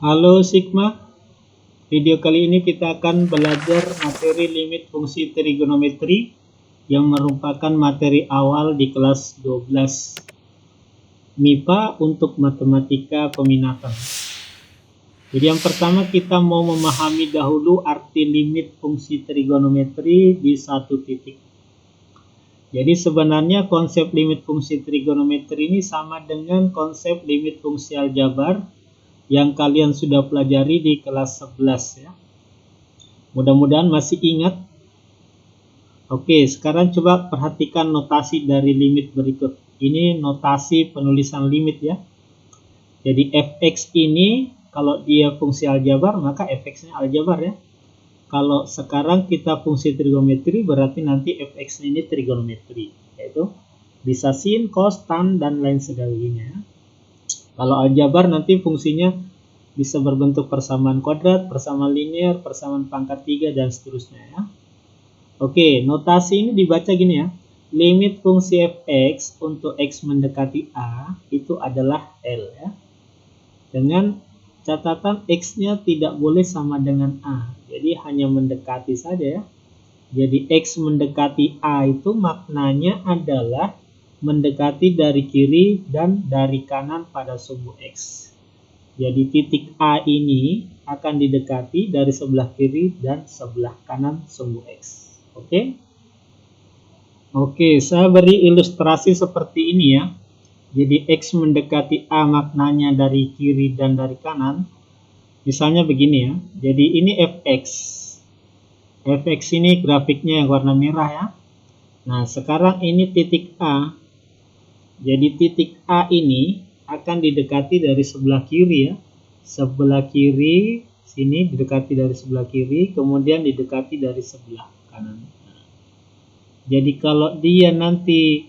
Halo Sigma, video kali ini kita akan belajar materi limit fungsi trigonometri yang merupakan materi awal di kelas 12 MIPA untuk matematika peminatan. Jadi yang pertama kita mau memahami dahulu arti limit fungsi trigonometri di satu titik. Jadi sebenarnya konsep limit fungsi trigonometri ini sama dengan konsep limit fungsi aljabar yang kalian sudah pelajari di kelas 11 ya. Mudah-mudahan masih ingat. Oke, sekarang coba perhatikan notasi dari limit berikut. Ini notasi penulisan limit ya. Jadi fx ini kalau dia fungsi aljabar maka fx-nya aljabar ya. Kalau sekarang kita fungsi trigonometri berarti nanti fx-nya ini trigonometri, yaitu bisa sin, cos, tan dan lain sebagainya. Kalau aljabar nanti fungsinya bisa berbentuk persamaan kuadrat, persamaan linear, persamaan pangkat 3 dan seterusnya ya. Oke, notasi ini dibaca gini ya. Limit fungsi fx untuk x mendekati a itu adalah L ya. Dengan catatan x-nya tidak boleh sama dengan a. Jadi hanya mendekati saja ya. Jadi x mendekati a itu maknanya adalah mendekati dari kiri dan dari kanan pada sumbu x. Jadi titik A ini akan didekati dari sebelah kiri dan sebelah kanan sumbu x. Oke? Oke, saya beri ilustrasi seperti ini ya. Jadi x mendekati A maknanya dari kiri dan dari kanan. Misalnya begini ya. Jadi ini fx. Fx ini grafiknya yang warna merah ya. Nah, sekarang ini titik A. Jadi titik A ini akan didekati dari sebelah kiri ya. Sebelah kiri sini didekati dari sebelah kiri, kemudian didekati dari sebelah kanan. Jadi kalau dia nanti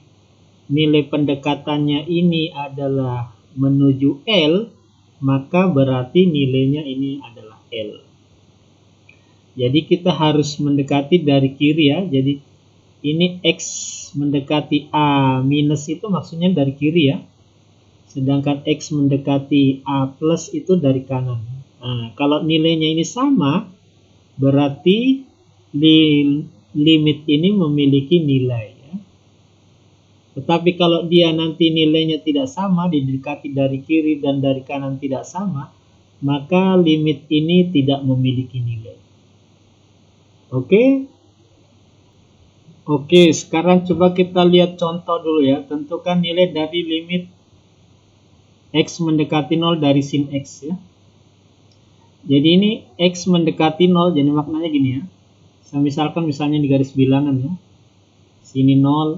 nilai pendekatannya ini adalah menuju L, maka berarti nilainya ini adalah L. Jadi kita harus mendekati dari kiri ya. Jadi ini X mendekati A minus itu maksudnya dari kiri ya. Sedangkan X mendekati A plus itu dari kanan. Nah, kalau nilainya ini sama, berarti limit ini memiliki nilai ya. Tetapi kalau dia nanti nilainya tidak sama, didekati dari kiri dan dari kanan tidak sama, maka limit ini tidak memiliki nilai. Oke? Oke, sekarang coba kita lihat contoh dulu ya. Tentukan nilai dari limit x mendekati 0 dari sin x ya. Jadi ini x mendekati 0, jadi maknanya gini ya. Saya misalnya di garis bilangan ya. Sini 0,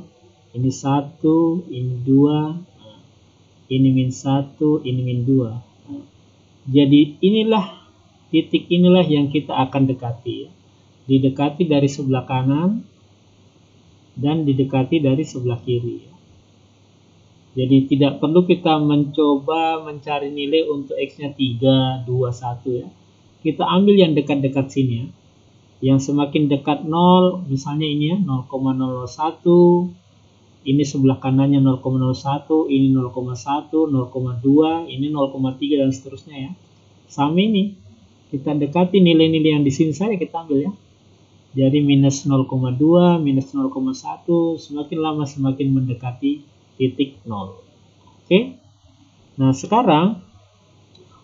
ini 1, ini 2, ini min 1, ini min 2. Jadi inilah titik inilah yang kita akan dekati ya. Didekati dari sebelah kanan dan didekati dari sebelah kiri ya. Jadi tidak perlu kita mencoba mencari nilai untuk x-nya 3, 2, 1 ya. Kita ambil yang dekat-dekat sini ya. Yang semakin dekat 0, misalnya ini ya, 0,01. Ini sebelah kanannya 0,01, ini 0,1, 0,2, ini 0,3 dan seterusnya ya. Sama ini. Kita dekati nilai-nilai yang di sini saja kita ambil ya. Jadi minus 0,2, minus 0,1, semakin lama semakin mendekati titik 0. Oke. Nah, sekarang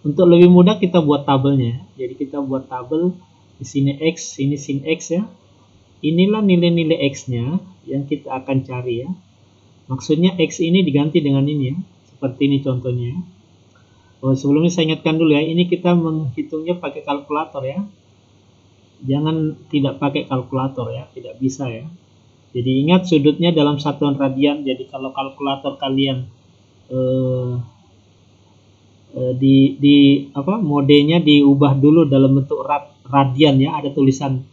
untuk lebih mudah kita buat tabelnya. Jadi kita buat tabel di sini x, ini sin x ya. Inilah nilai-nilai x-nya yang kita akan cari ya. Maksudnya x ini diganti dengan ini ya. Seperti ini contohnya ya. Oh, sebelumnya saya ingatkan dulu ya, ini kita menghitungnya pakai kalkulator ya. Jangan tidak pakai kalkulator ya, tidak bisa ya. Jadi ingat sudutnya dalam satuan radian. Jadi kalau kalkulator kalian modenya diubah dulu dalam bentuk radian ya, ada tulisan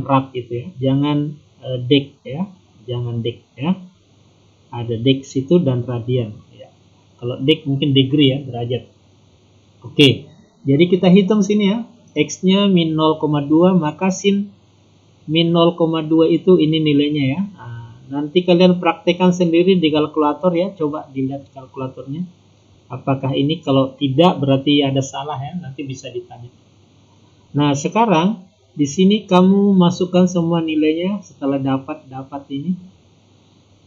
rad gitu ya. Jangan dek ya, jangan dek ya. Ada dek situ dan radian ya. Kalau dek mungkin degree ya, derajat. Oke. Jadi kita hitung sini ya. X-nya min 0,2 maka sin min 0,2 itu ini nilainya ya. Nah, nanti kalian praktekkan sendiri di kalkulator ya. Coba dilihat kalkulatornya. Apakah ini? Kalau tidak berarti ada salah ya, nanti bisa ditanya. Nah, sekarang di sini kamu masukkan semua nilainya setelah dapat ini.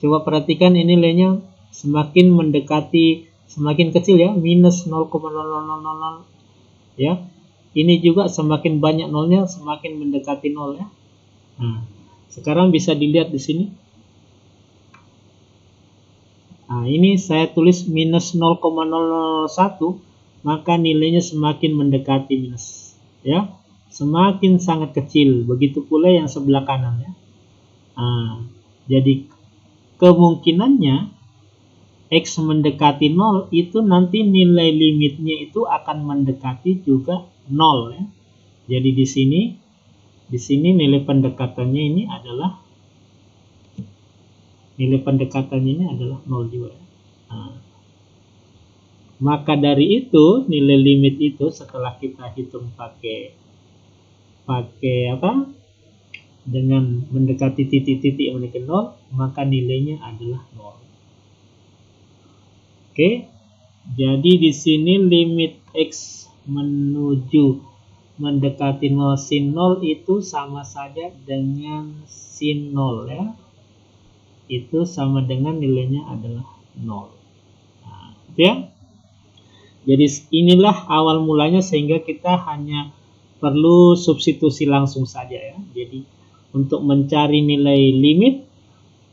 Coba perhatikan ini nilainya semakin mendekati, semakin kecil ya, minus 0,0000 ya. Ini juga semakin banyak nolnya, semakin mendekati nol ya. Nah, sekarang bisa dilihat di sini. Nah, ini saya tulis minus 0,001, maka nilainya semakin mendekati minus, ya, semakin sangat kecil. Begitu pula yang sebelah kanan ya. Nah, jadi kemungkinannya X mendekati 0 itu nanti nilai limitnya itu akan mendekati juga 0 ya. Jadi di sini nilai pendekatannya ini adalah nilai 0 juga ya. Nah, maka dari itu nilai limit itu setelah kita hitung pakai apa? Dengan mendekati titik-titik yang mendekati 0, maka nilainya adalah 0. Oke. Jadi di sini limit X menuju mendekati 0 sin 0 itu sama saja dengan sin 0 ya. Itu sama dengan nilainya adalah 0. Nah, ya. Jadi inilah awal mulanya sehingga kita hanya perlu substitusi langsung saja ya. Jadi untuk mencari nilai limit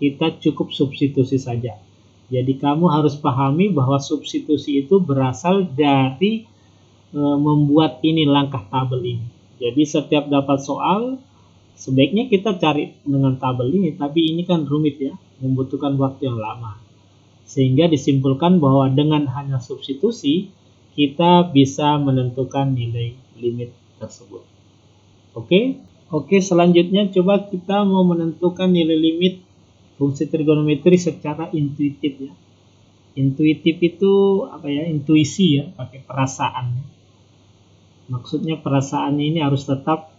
kita cukup substitusi saja. Jadi kamu harus pahami bahwa substitusi itu berasal dari membuat ini langkah tabel ini. Jadi setiap dapat soal sebaiknya kita cari dengan tabel ini, tapi ini kan rumit ya, membutuhkan waktu yang lama. Sehingga disimpulkan bahwa dengan hanya substitusi kita bisa menentukan nilai limit tersebut. Oke, selanjutnya coba kita mau menentukan nilai limit fungsi trigonometri secara intuitif ya. Intuitif itu apa ya? Intuisi ya, pakai perasaan. Maksudnya perasaannya ini harus tetap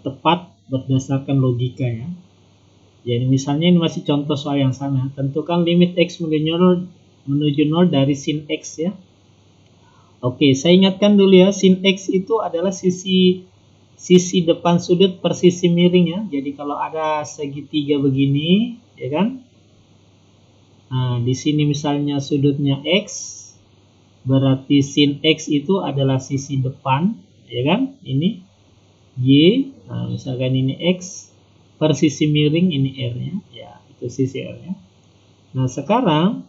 tepat berdasarkan logika ya. Jadi misalnya ini masih contoh soal yang sama. Tentukan limit X menuju 0 dari sin X ya. Oke, saya ingatkan dulu ya, sin X itu adalah sisi depan sudut per sisi miring ya. Jadi kalau ada segitiga begini, ya kan? Nah, di sini misalnya sudutnya X, berarti sin X itu adalah sisi depan, ya kan? Ini Y, nah misalkan ini X per sisi miring, ini R nya, ya itu sisi R nya. Nah sekarang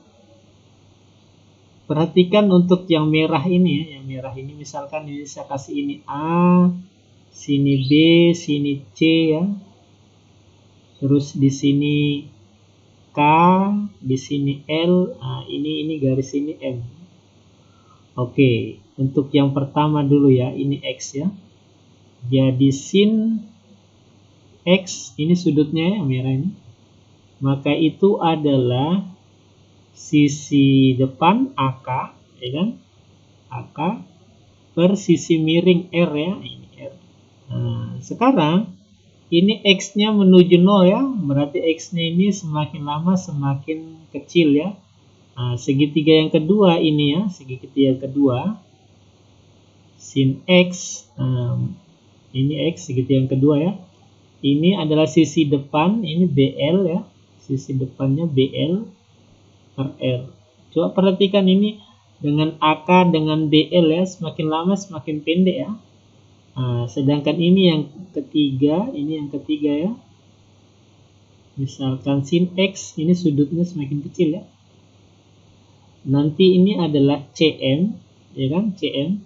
perhatikan untuk yang merah ini ya, yang merah ini misalkan ini saya kasih ini A, sini B, sini C ya, terus di sini K, di sini L, nah ini garis ini M. Oke, untuk yang pertama dulu ya, ini X ya. Jadi sin X ini sudutnya yang merah ini, maka itu adalah sisi depan AK, ya kan? AK per sisi miring R ya, ini R. Nah, sekarang ini X-nya menuju 0 ya, berarti X-nya ini semakin lama semakin kecil ya. Nah, segitiga yang kedua ini ya, segitiga yang kedua sin X, ini X segitiga yang kedua ya. Ini adalah sisi depan, ini BL ya, sisi depannya BL per R. Coba perhatikan ini dengan AK dengan BL ya, semakin lama semakin pendek ya. Nah, sedangkan ini yang ketiga ya. Misalkan sin X ini sudutnya semakin kecil ya. Nanti ini adalah CM, ya kan? CM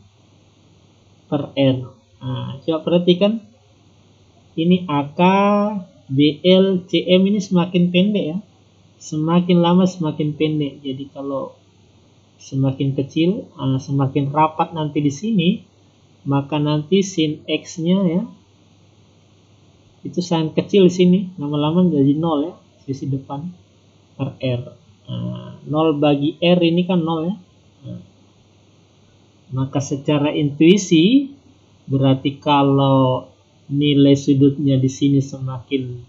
per R. Nah, coba perhatikan ini AK, BL, CM ini semakin pendek ya. Semakin lama semakin pendek. Jadi kalau semakin kecil, semakin rapat nanti di sini, maka nanti sin X-nya ya itu sangat kecil di sini. Lama-lama jadi 0 ya, sisi depan per R. 0 bagi R ini kan 0 ya. Maka secara intuisi berarti kalau nilai sudutnya di sini semakin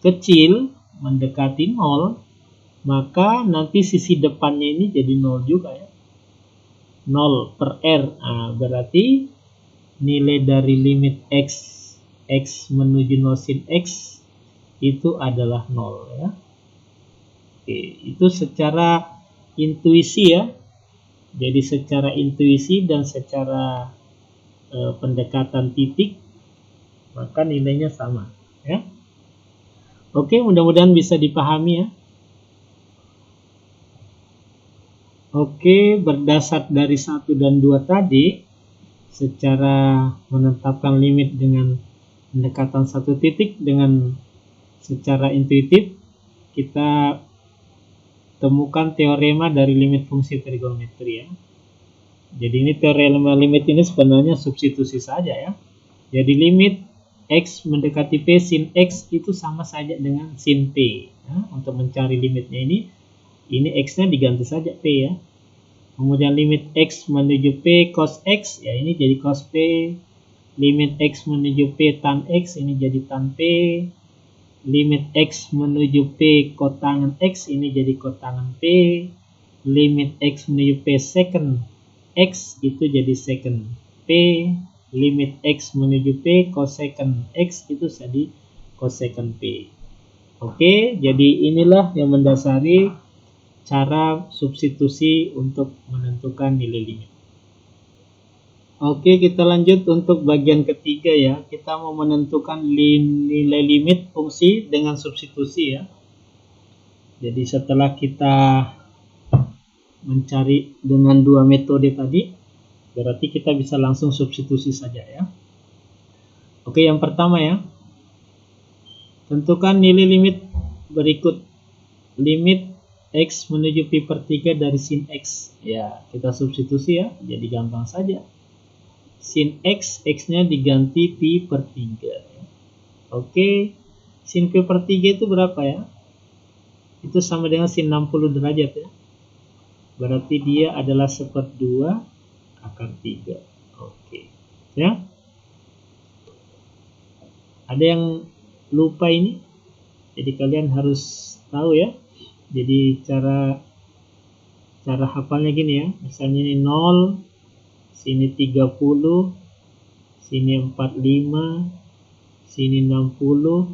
kecil mendekati 0, maka nanti sisi depannya ini jadi 0 juga ya. 0 per R. Berarti nilai dari limit X menuju 0 sin X itu adalah 0 ya. Oke, itu secara intuisi ya. Jadi secara intuisi dan secara pendekatan titik, maka nilainya sama ya. Oke, mudah-mudahan bisa dipahami ya. Oke, berdasar dari 1 dan 2 tadi, secara menetapkan limit dengan pendekatan satu titik dengan secara intuitif, kita temukan teorema dari limit fungsi trigonometri ya. Jadi ini teorema limit ini sebenarnya substitusi saja ya. Jadi limit X mendekati P sin X itu sama saja dengan sin P. Untuk mencari limitnya ini X-nya diganti saja P ya. Kemudian limit X menuju P cos X, ya ini jadi cos P. Limit X menuju P tan X, ini jadi tan P. Limit X menuju P kotangan X, ini jadi kotangan P. Limit X menuju P secant X, itu jadi secant P. Limit X menuju P cosecant X, itu jadi cosecant P. Oke, jadi inilah yang mendasari cara substitusi untuk menentukan nilai limit. Oke, kita lanjut untuk bagian ketiga ya. Kita mau menentukan nilai limit fungsi dengan substitusi ya. Jadi setelah kita mencari dengan dua metode tadi, berarti kita bisa langsung substitusi saja ya. Oke, yang pertama ya. Tentukan nilai limit berikut. Limit X menuju pi per 3 dari sin X. Ya, kita substitusi ya. Jadi gampang saja. Sin X, X-nya diganti pi per 3. Ya. Oke, sin pi per 3 itu berapa ya? Itu sama dengan sin 60 derajat ya. Berarti dia adalah 1/2 akar 3. Oke. Ya. Ada yang lupa ini? Jadi kalian harus tahu ya. Jadi cara hafalnya gini ya. Misalnya ini 0, sini 30, sini 45, sini 60,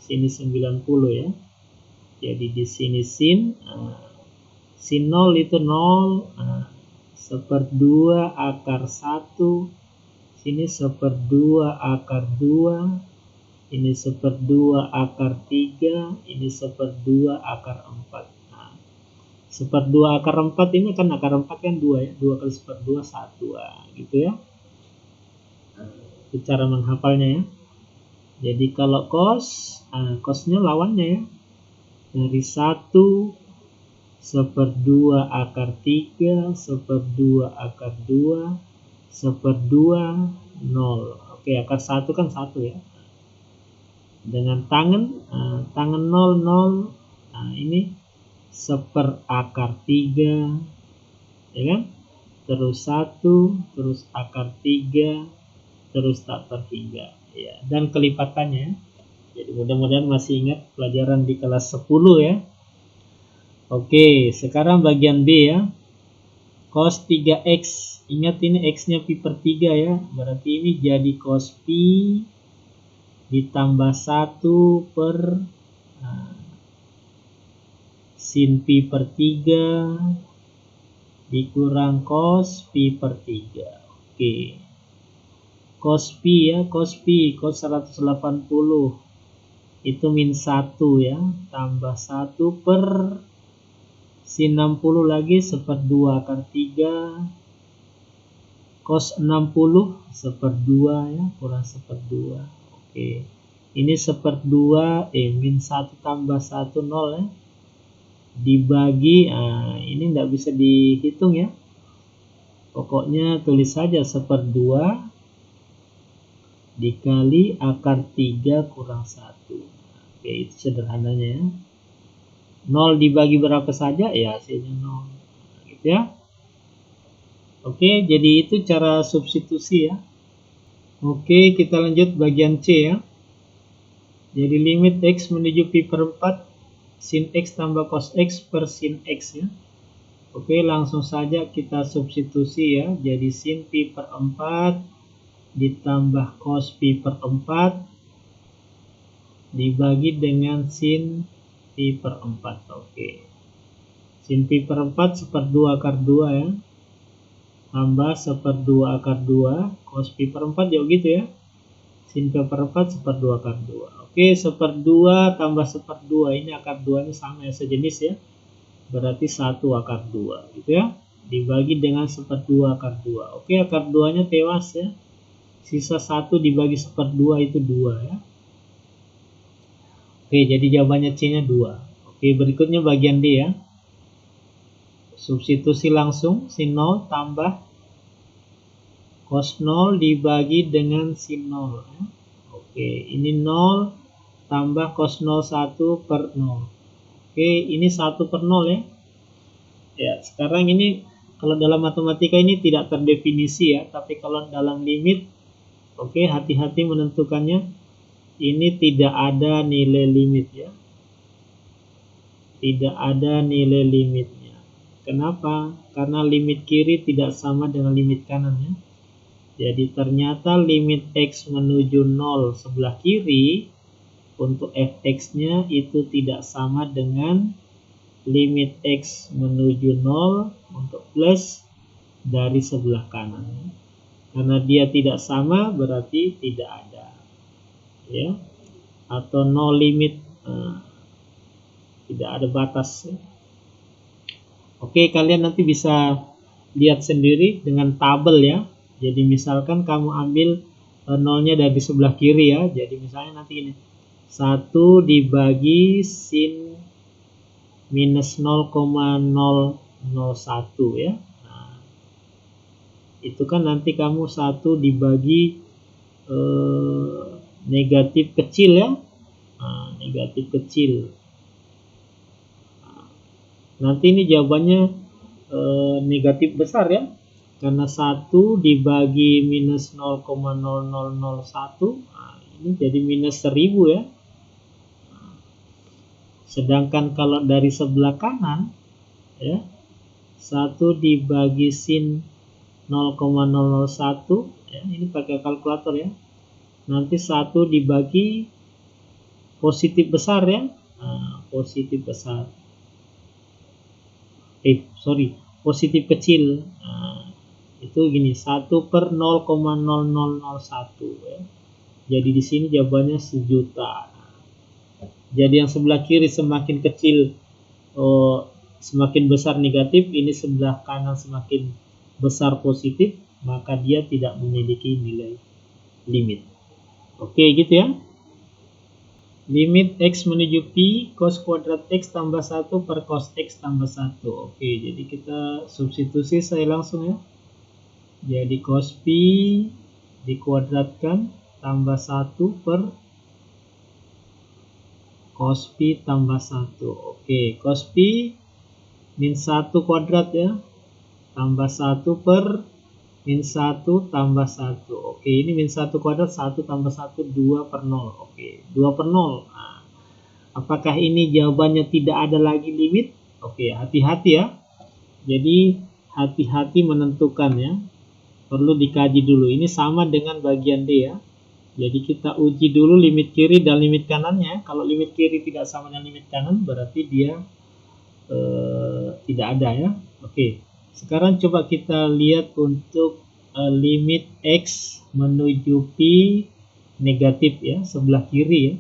sini 90 ya. Jadi di sini sin 0 itu 0, 1/2 akar 1, sini 1/2 akar 2, ini 1/2 akar 3, ini 1/2 akar 4. Nah, 1/2 akar 4 ini kan akar 4 kan 2 ya. 2 kali 1/2 1. Gitu ya. Itu cara menghafalnya ya. Jadi kalau cosnya lawannya ya. Dari 1 1/2 akar 3, 1/2 akar 2, 1/2 0. Oke, akar 1 kan 1 ya. Dengan tangan 0, 0, ini 1/4 akar 3 ya kan, terus 1, terus akar 3, terus tak per 3 ya, dan kelipatannya. Jadi mudah-mudahan masih ingat pelajaran di kelas 10 ya. Oke, sekarang bagian B ya. Cos 3x, ingat ini x-nya pi per 3 ya, berarti ini jadi cos pi ditambah 1 per sin pi per 3 dikurang cos pi per 3. Oke. Cos pi ya, cos 180 itu min 1 ya, tambah 1 per sin 60 lagi 1/2 akar 3, cos 60 1/2 ya, kurang 1/2. Oke, ini 1/2 min 1 tambah 1 0 ya, dibagi, ini tidak bisa dihitung ya, pokoknya tulis saja 1/2 dikali akar 3 kurang 1. Oke, itu sederhananya ya. 0 dibagi berapa saja ya hasilnya 0 gitu ya. Oke, jadi itu cara substitusi ya. Oke, kita lanjut bagian C ya. Jadi limit X menuju pi per 4 sin X tambah cos X per sin X ya. Oke, langsung saja kita substitusi ya. Jadi sin pi per 4 ditambah cos pi per 4 dibagi dengan sin pi per 4. Oke. Sin pi per 4 1/2 akar 2 ya. Tambah 1/2 akar 2. Cos pi per 4 juga gitu ya. Sin pi per 4 1/2 akar 2. Oke, 1/2 tambah 1/2. Ini akar 2 nya sama ya, sejenis ya. Berarti 1 akar 2 gitu ya, dibagi dengan 1/2 akar 2. Oke, akar 2 nya tewas ya, sisa 1 dibagi 1/2 itu 2 ya. Oke, jadi jawabannya C nya 2. Oke, berikutnya bagian D ya. Substitusi langsung, sin 0 tambah cos 0 dibagi dengan sin 0 ya. Oke, ini 0 tambah cos 0 1 per 0. Oke, ini 1 per 0 ya. Ya, sekarang ini kalau dalam matematika ini tidak terdefinisi ya, tapi kalau dalam limit, oke, hati-hati menentukannya. Ini tidak ada nilai limit ya. Tidak ada nilai limitnya. Kenapa? Karena limit kiri tidak sama dengan limit kanan ya. Jadi ternyata limit X menuju 0 sebelah kiri untuk fx-nya itu tidak sama dengan limit X menuju 0 untuk plus dari sebelah kanan. Karena dia tidak sama berarti tidak ada. Ya. Atau no limit, tidak ada batas. Ya. Oke, kalian nanti bisa lihat sendiri dengan tabel ya. Jadi misalkan kamu ambil nolnya dari sebelah kiri ya. Jadi misalnya nanti ini 1 dibagi sin minus 0,001 ya. Nah, itu kan nanti kamu 1 dibagi negatif kecil ya. Nah, negatif kecil. Nah, nanti ini jawabannya negatif besar ya. Karena 1 dibagi minus 0,0001, nah, ini jadi minus 1000 ya. Sedangkan kalau dari sebelah kanan ya, 1 dibagi sin 0,001 ya, ini pakai kalkulator ya. Nanti 1 dibagi positif besar ya. Nah, positif besar. Positif kecil. Nah, itu gini, 1 per 0,0001 ya. Jadi di sini jawabannya 1.000.000. Jadi yang sebelah kiri semakin kecil, semakin besar negatif, ini sebelah kanan semakin besar positif, maka dia tidak memiliki nilai limit. Oke, gitu ya. Limit X menuju Pi, cos kuadrat X tambah 1 per cos X tambah 1. Oke, jadi kita substitusi saya langsung ya. Jadi cos Pi dikuadratkan tambah 1 per cos pi tambah 1. Oke, cos pi min 1 kuadrat ya. Tambah 1 per min 1 tambah 1. Oke, ini min 1 kuadrat, 1 tambah 1, 2 per 0. Oke, 2 per 0. Nah, apakah ini jawabannya tidak ada lagi limit? Oke, hati-hati ya. Jadi, hati-hati menentukan ya. Perlu dikaji dulu. Ini sama dengan bagian D ya. Jadi kita uji dulu limit kiri dan limit kanannya. Kalau limit kiri tidak sama dengan limit kanan, berarti dia tidak ada ya. Oke, sekarang coba kita lihat untuk limit X menuju Pi negatif ya, sebelah kiri ya.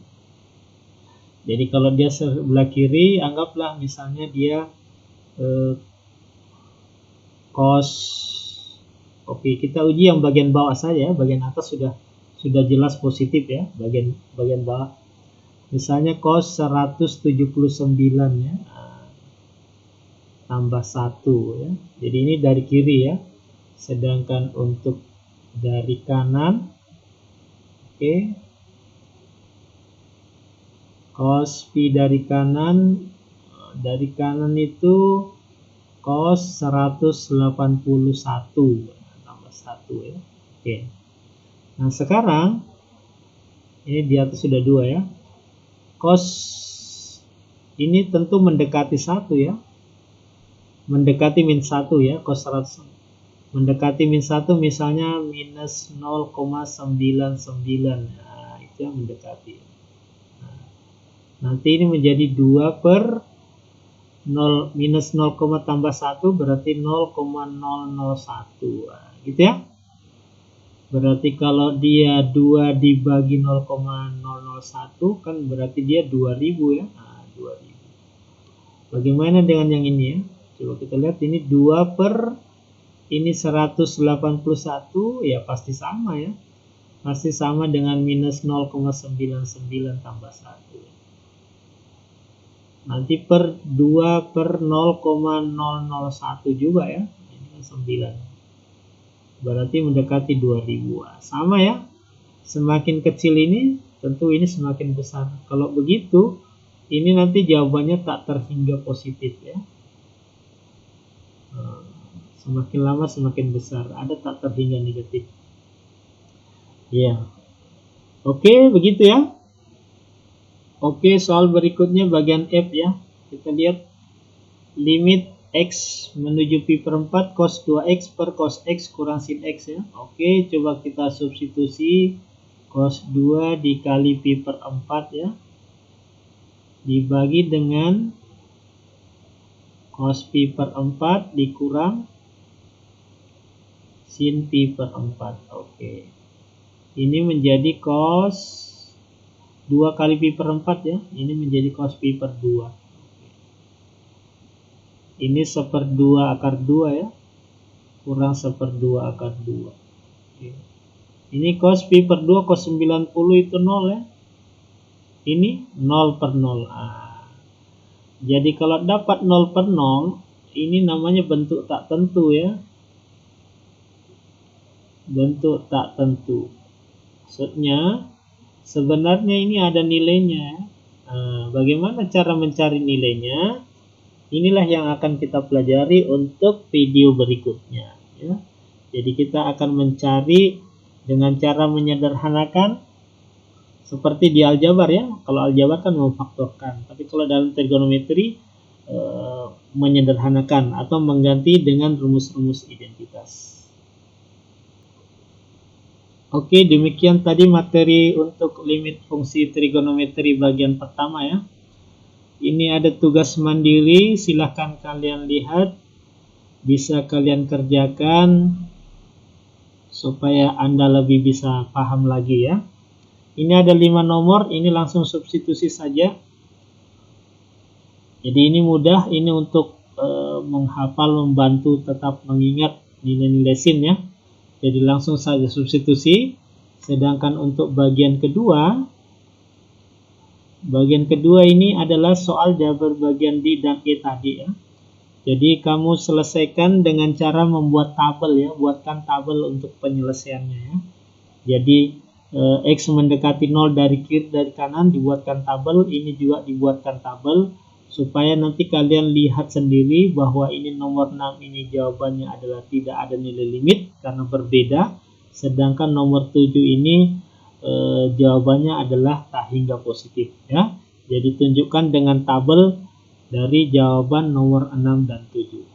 Jadi kalau dia sebelah kiri, anggaplah misalnya dia cos. Oke, kita uji yang bagian bawah saja ya. Bagian atas sudah jelas positif ya, bagian bawah. Misalnya cos 179 ya, tambah 1 ya. Jadi ini dari kiri ya. Sedangkan untuk dari kanan, oke, cos pi dari kanan itu cos 181 tambah 1 ya. Oke. Nah, sekarang ini di atas sudah 2 ya. Cos ini tentu mendekati 1 ya. mendekati min 1 ya, cos 100 mendekati min 1 misalnya minus 0,99. Nah, itu yang mendekati. Nah, nanti ini menjadi 2 per 0 minus 0, tambah 1 berarti 0,001. Nah, gitu ya. Berarti kalau dia 2 dibagi 0,001 kan berarti dia 2000 ya. Nah, 2000. Bagaimana dengan yang ini ya? Coba kita lihat, ini 2 per ini 181 ya, pasti sama ya. Pasti sama dengan minus 0,99 tambah 1 ya. Nanti per 2 per 0,001 juga ya. Ini kan 9. Berarti mendekati 2000. Sama ya. Semakin kecil ini tentu ini semakin besar. Kalau begitu ini nanti jawabannya tak terhingga positif ya. Semakin lama semakin besar, ada tak terhingga negatif. Ya. Oke, begitu ya. Oke, soal berikutnya bagian F ya. Kita lihat limit X menuju pi per 4 cos 2X per cos X kurang sin X ya. Oke, coba kita substitusi cos 2 dikali pi per 4 ya. Dibagi dengan cos pi per 4 dikurang sin pi per 4. Oke. Ini menjadi cos 2 kali pi per 4 ya. Ini menjadi cos pi per 2. Oke. Ini 1/2 akar 2 ya. Kurang 1/2 akar 2. Oke. Ini cos pi per 2, cos 90 itu 0 ya. Ini 0 per 0. Jadi kalau dapat 0 per 0, ini namanya bentuk tak tentu ya. Bentuk tak tentu. Maksudnya sebenarnya ini ada nilainya. Bagaimana cara mencari nilainya? Inilah yang akan kita pelajari untuk video berikutnya ya. Jadi kita akan mencari dengan cara menyederhanakan seperti di aljabar ya. Kalau aljabar kan memfaktorkan, tapi kalau dalam trigonometri menyederhanakan atau mengganti dengan rumus-rumus identitas. Oke, demikian tadi materi untuk limit fungsi trigonometri bagian pertama ya. Ini ada tugas mandiri, silahkan kalian lihat, bisa kalian kerjakan supaya Anda lebih bisa paham lagi ya. Ini ada 5 nomor, ini langsung substitusi saja. Jadi ini mudah, ini untuk menghafal, membantu tetap mengingat nilai-nilai sin ya. Jadi langsung saja substitusi. Sedangkan untuk bagian kedua ini adalah soal jabar bagian D dan E tadi ya. Jadi kamu selesaikan dengan cara membuat tabel ya, buatkan tabel untuk penyelesaiannya ya. Jadi X mendekati 0 dari kiri dari kanan dibuatkan tabel, ini juga dibuatkan tabel supaya nanti kalian lihat sendiri bahwa ini nomor 6 ini jawabannya adalah tidak ada nilai limit karena berbeda, sedangkan nomor 7 ini jawabannya adalah tak hingga positif ya. Jadi tunjukkan dengan tabel dari jawaban nomor 6 dan 7.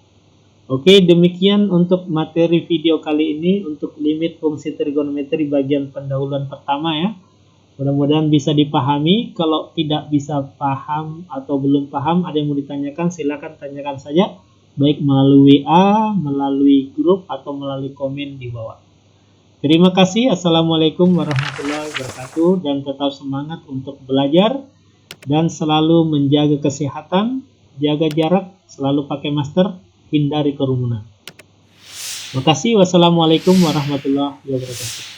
Oke, demikian untuk materi video kali ini untuk limit fungsi trigonometri bagian pendahuluan pertama ya. Mudah-mudahan bisa dipahami. Kalau tidak bisa paham atau belum paham, ada yang mau ditanyakan, silakan tanyakan saja, baik melalui WA, melalui grup, atau melalui komen di bawah. Terima kasih. Assalamualaikum warahmatullahi wabarakatuh, dan tetap semangat untuk belajar dan selalu menjaga kesehatan, jaga jarak, selalu pakai masker, hindari kerumunan. Terima kasih. Wassalamualaikum warahmatullahi wabarakatuh.